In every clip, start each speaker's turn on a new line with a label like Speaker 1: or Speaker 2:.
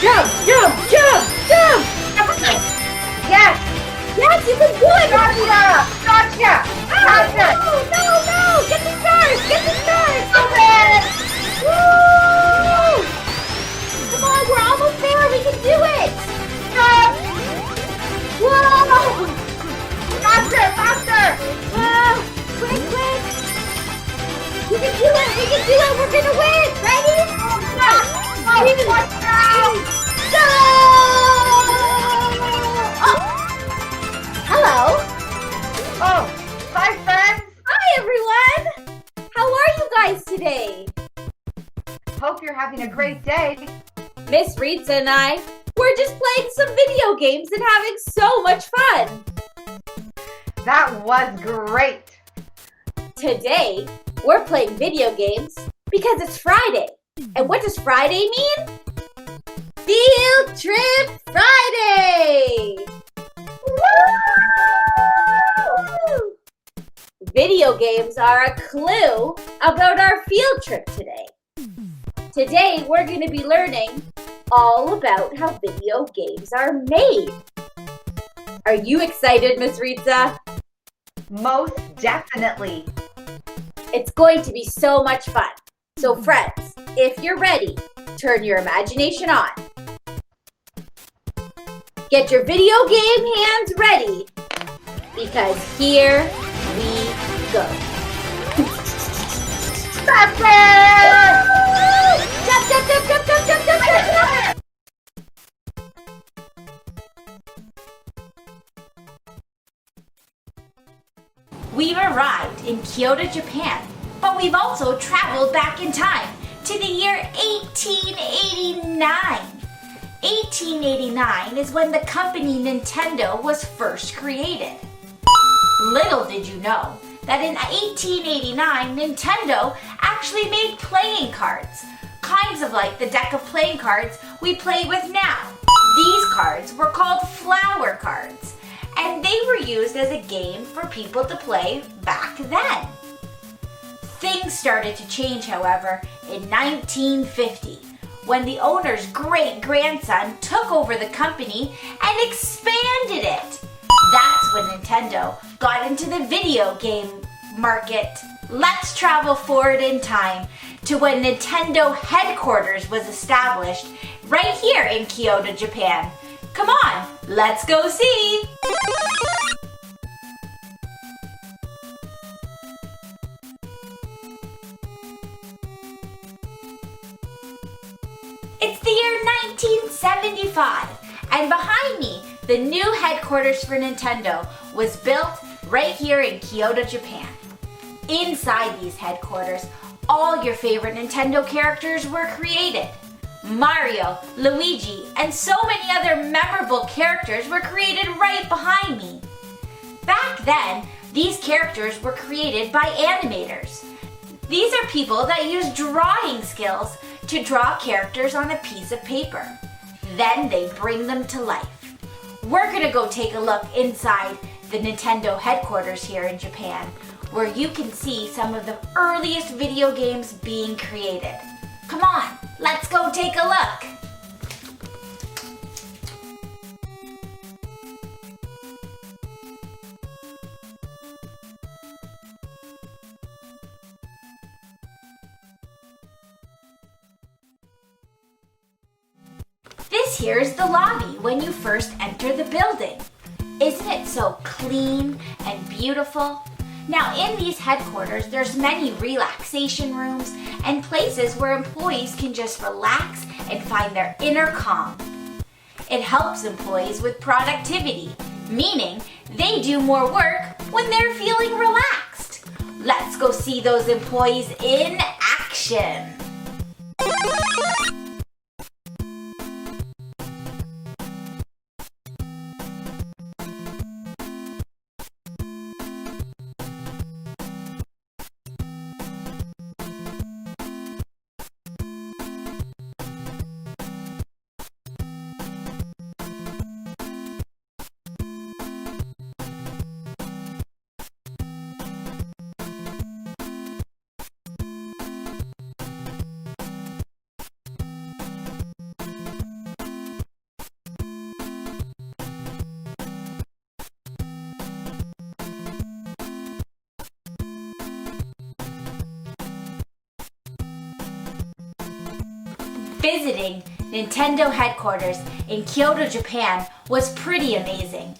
Speaker 1: Jump, jump, jump, jump!
Speaker 2: Yes!
Speaker 1: Yes, you can do it!
Speaker 2: Gotcha! Gotcha! Gotcha!
Speaker 1: No, no! Get the stars! Get the stars!
Speaker 2: Open!
Speaker 1: Woo! Come on, we're almost there! We can do it!
Speaker 2: Jump!
Speaker 1: Whoa!
Speaker 2: Faster! Faster!
Speaker 1: Whoa! Quick, quick! We can do it! We can do it! We're gonna win! Ready?
Speaker 2: Oh, watch out!
Speaker 1: Go! Oh! Hello!
Speaker 2: Oh, hi friends!
Speaker 1: Hi, everyone! How are you guys today?
Speaker 2: Hope you're having a great day.
Speaker 1: Miss Rita and I, we're just playing some video games and having so much fun.
Speaker 2: That was great.
Speaker 1: Today, we're playing video games because it's Friday. And what does Friday mean? Field Trip Friday! Woo! Video games are a clue about our field trip today. Today, we're going to be learning all about how video games are made. Are you excited, Miss Rita?
Speaker 2: Most definitely.
Speaker 1: It's going to be so much fun. So friends, if you're ready, turn your imagination on. Get your video game hands ready, because here we go.
Speaker 2: Faster!
Speaker 1: Jump, jump, jump, jump, jump, jump, jump, jump, jump. We've arrived in Kyoto, Japan, but we've also traveled back in time to the year 1889. 1889 is when the company Nintendo was first created. Little did you know that in 1889, Nintendo actually made playing cards, kinds of like the deck of playing cards we play with now. These cards were called flower cards, and they were used as a game for people to play back then. Things started to change, however, in 1950, when the owner's great-grandson took over the company and expanded it. That's when Nintendo got into the video game market. Let's travel forward in time to when Nintendo headquarters was established right here in Kyoto, Japan. Come on, let's go see! It's the year 1975, and behind me, the new headquarters for Nintendo was built right here in Kyoto, Japan. Inside these headquarters, all your favorite Nintendo characters were created. Mario, Luigi, and so many other memorable characters were created right behind me. Back then, these characters were created by animators. These are people that use drawing skills to draw characters on a piece of paper. Then they bring them to life. We're gonna go take a look inside the Nintendo headquarters here in Japan, where you can see some of the earliest video games being created. Come on, let's go take a look. This here is the lobby when you first enter the building. Isn't it so clean and beautiful? Now in these headquarters, there's many relaxation rooms and places where employees can just relax and find their inner calm. It helps employees with productivity, meaning they do more work when they're feeling relaxed. Let's go see those employees in action. Visiting Nintendo headquarters in Kyoto, Japan was pretty amazing.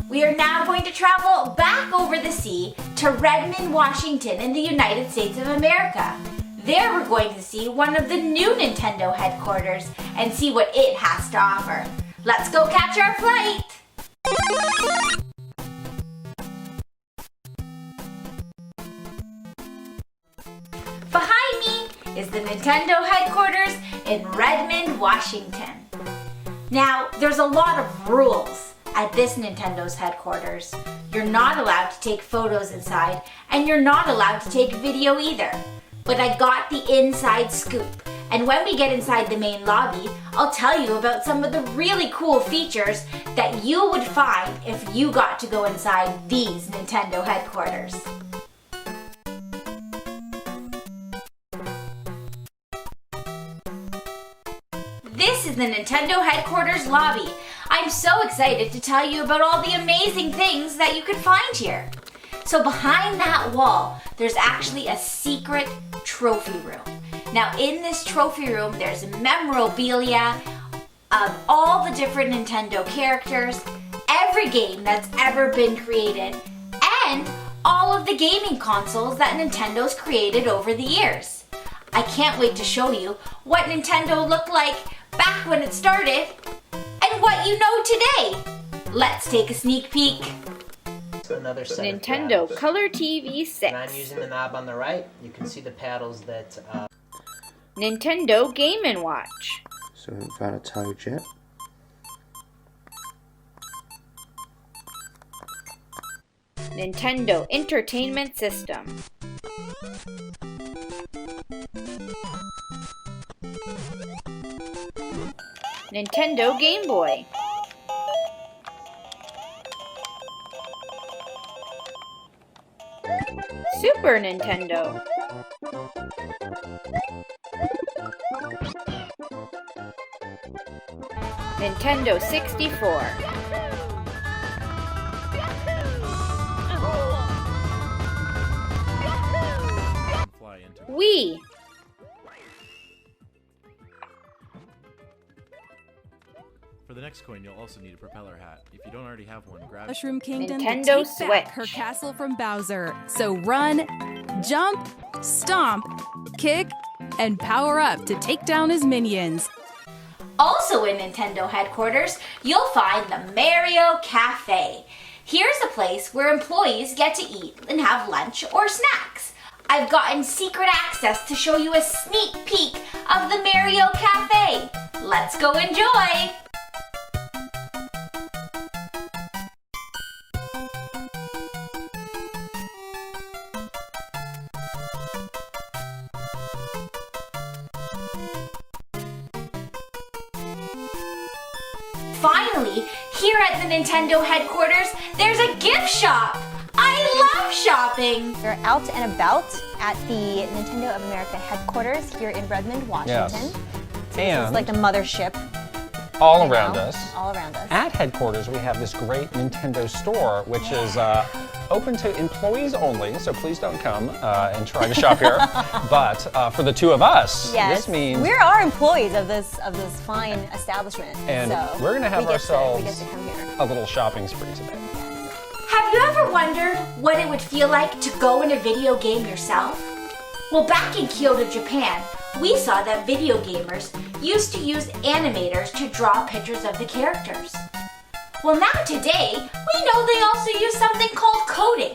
Speaker 1: We are now going to travel back over the sea to Redmond, Washington in the United States of America. There we're going to see one of the new Nintendo headquarters and see what it has to offer. Let's go catch our flight! Behind me is the Nintendo headquarters in Redmond, Washington. Now, there's a lot of rules at this Nintendo's headquarters. You're not allowed to take photos inside, and you're not allowed to take video either. But I got the inside scoop, and when we get inside the main lobby, I'll tell you about some of the really cool features that you would find if you got to go inside these Nintendo headquarters. This is the Nintendo headquarters lobby. I'm so excited to tell you about all the amazing things that you could find here. So behind that wall, there's actually a secret trophy room. Now in this trophy room, there's memorabilia of all the different Nintendo characters, every game that's ever been created, and all of the gaming consoles that Nintendo's created over the years. I can't wait to show you what Nintendo looked like back when it started and what you know today. Let's take a sneak peek.
Speaker 3: Another set of
Speaker 1: Nintendo
Speaker 3: paddles.
Speaker 1: Color TV 6.
Speaker 3: And I'm using the knob on the right. You can see the paddles that
Speaker 1: Nintendo Game & Watch.
Speaker 4: So we haven't found a toad yet.
Speaker 1: Nintendo Entertainment System. Nintendo Game Boy. Super Nintendo. Nintendo 64. Wii.
Speaker 5: For the next coin, you'll also need a propeller hat. If you don't already have one, grab it.
Speaker 6: Mushroom Kingdom
Speaker 1: Nintendo
Speaker 6: to take back
Speaker 1: Switch.
Speaker 6: her castle from Bowser. So run, jump, stomp, kick, and power up to take down his minions.
Speaker 1: Also in Nintendo headquarters, you'll find the Mario Cafe. Here's a place where employees get to eat and have lunch or snacks. I've gotten secret access to show you a sneak peek of the Mario Cafe. Let's go enjoy! Finally, here at the Nintendo headquarters, there's a gift shop. I love shopping.
Speaker 7: We're out and about at the Nintendo of America headquarters here in Redmond, Washington.
Speaker 8: Yes.
Speaker 7: This is
Speaker 8: And
Speaker 7: like the mothership.
Speaker 8: all
Speaker 7: you
Speaker 8: around
Speaker 7: know,
Speaker 8: us,
Speaker 7: All around us.
Speaker 8: at headquarters, we have this great Nintendo store, which is open to employees only, so please don't come and try to shop here. But for the two of us,
Speaker 7: Yes.
Speaker 8: this means...
Speaker 7: we are employees of this fine establishment.
Speaker 8: And
Speaker 7: so
Speaker 8: we're going to have
Speaker 7: we
Speaker 8: ourselves
Speaker 7: get to come here.
Speaker 8: a little shopping spree today.
Speaker 1: Have you ever wondered what it would feel like to go in a video game yourself? Well, back in Kyoto, Japan, we saw that video gamers used to use animators to draw pictures of the characters. Well, now today, we know they also use something called coding.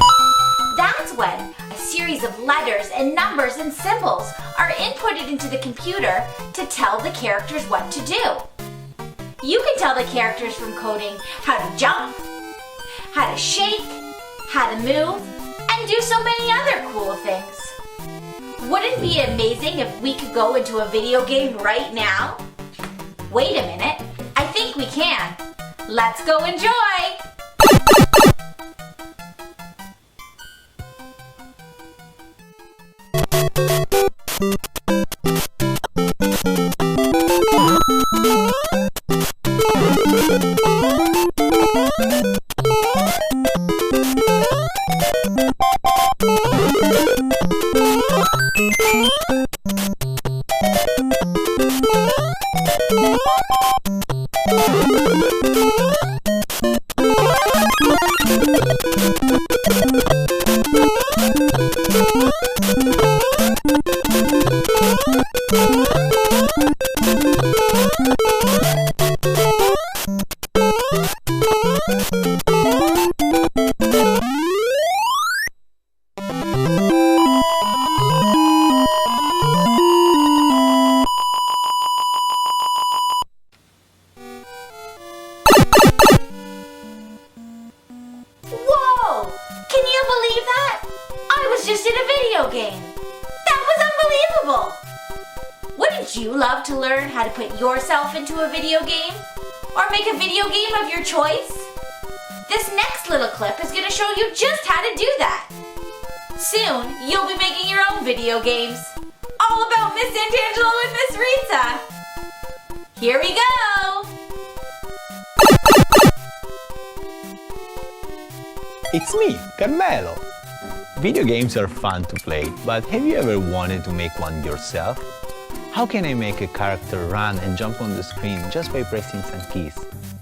Speaker 1: That's when a series of letters and numbers and symbols are inputted into the computer to tell the characters what to do. You can tell the characters from coding how to jump, how to shake, how to move, and do so many other cool things. Wouldn't it be amazing if we could go into a video game right now? Wait a minute, I think we can. Let's go enjoy! just did a video game. That was unbelievable. Wouldn't you love to learn how to put yourself into a video game? Or make a video game of your choice? This next little clip is going to show you just how to do that. Soon, you'll be making your own video games. All about Miss Santangelo and Miss Rita. Here we go!
Speaker 9: It's me, Carmelo. Video games are fun to play, but have you ever wanted to make one yourself? How can I make a character run and jump on the screen just by pressing some keys?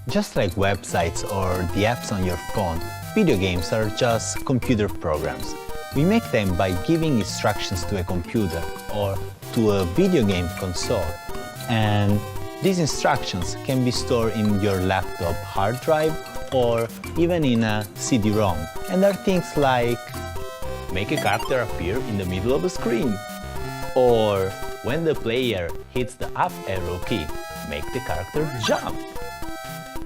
Speaker 9: Just like websites or the apps on your phone, video games are just computer programs. We make them by giving instructions to a computer or to a video game console. And these instructions can be stored in your laptop hard drive or even in a CD-ROM. And are things like make a character appear in the middle of a screen, or when the player hits the up arrow key, make the character jump.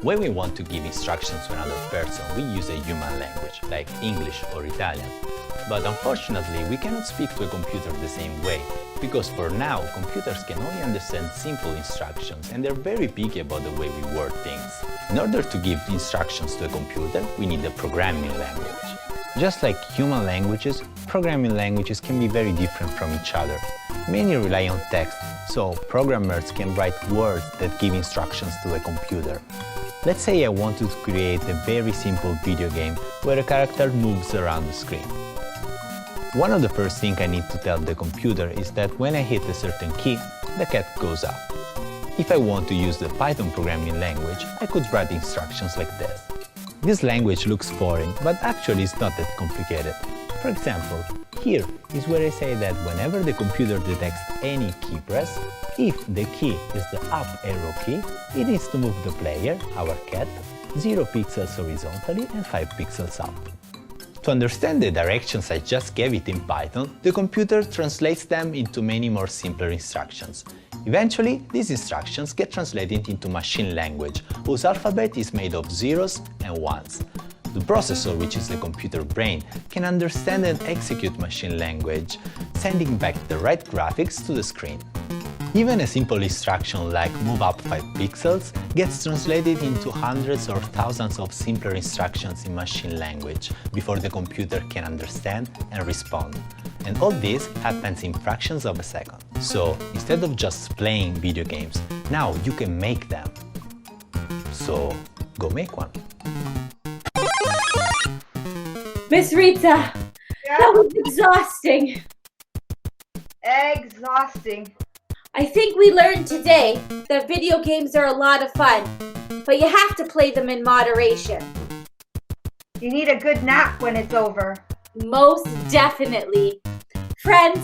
Speaker 9: When we want to give instructions to another person, we use a human language, like English or Italian. But unfortunately, we cannot speak to a computer the same way, because for now, computers can only understand simple instructions and they're very picky about the way we word things. In order to give instructions to a computer, we need a programming language. Just like human languages, programming languages can be very different from each other. Many rely on text, so programmers can write words that give instructions to a computer. Let's say I wanted to create a very simple video game where a character moves around the screen. One of the first things I need to tell the computer is that when I hit a certain key, the cat goes up. If I want to use the Python programming language, I could write instructions like this. This language looks foreign, but actually it's not that complicated. For example, here is where I say that whenever the computer detects any key press, if the key is the up arrow key, it needs to move the player, our cat, 0 pixels horizontally and 5 pixels up. To understand the directions I just gave it in Python, the computer translates them into many more simpler instructions. Eventually, these instructions get translated into machine language, whose alphabet is made of zeros and ones. The processor, which is the computer brain, can understand and execute machine language, sending back the right graphics to the screen. Even a simple instruction like move up 5 pixels gets translated into hundreds or thousands of simpler instructions in machine language before the computer can understand and respond. And all this happens in fractions of a second. So instead of just playing video games, now you can make them. So go make one.
Speaker 1: Miss Rita, that was exhausting.
Speaker 2: Exhausting.
Speaker 1: I think we learned today that video games are a lot of fun, but you have to play them in moderation.
Speaker 2: You need a good nap when it's over.
Speaker 1: Most definitely. Friends,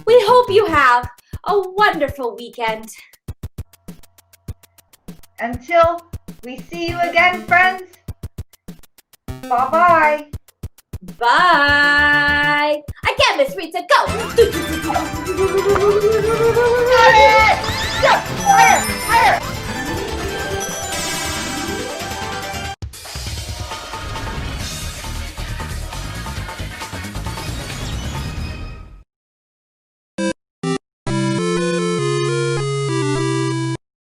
Speaker 1: we hope you have a wonderful weekend.
Speaker 2: Until we see you again, friends. Bye-bye.
Speaker 1: Bye. Again, Miss Rita, go.
Speaker 2: Got it! Go! Higher! Higher!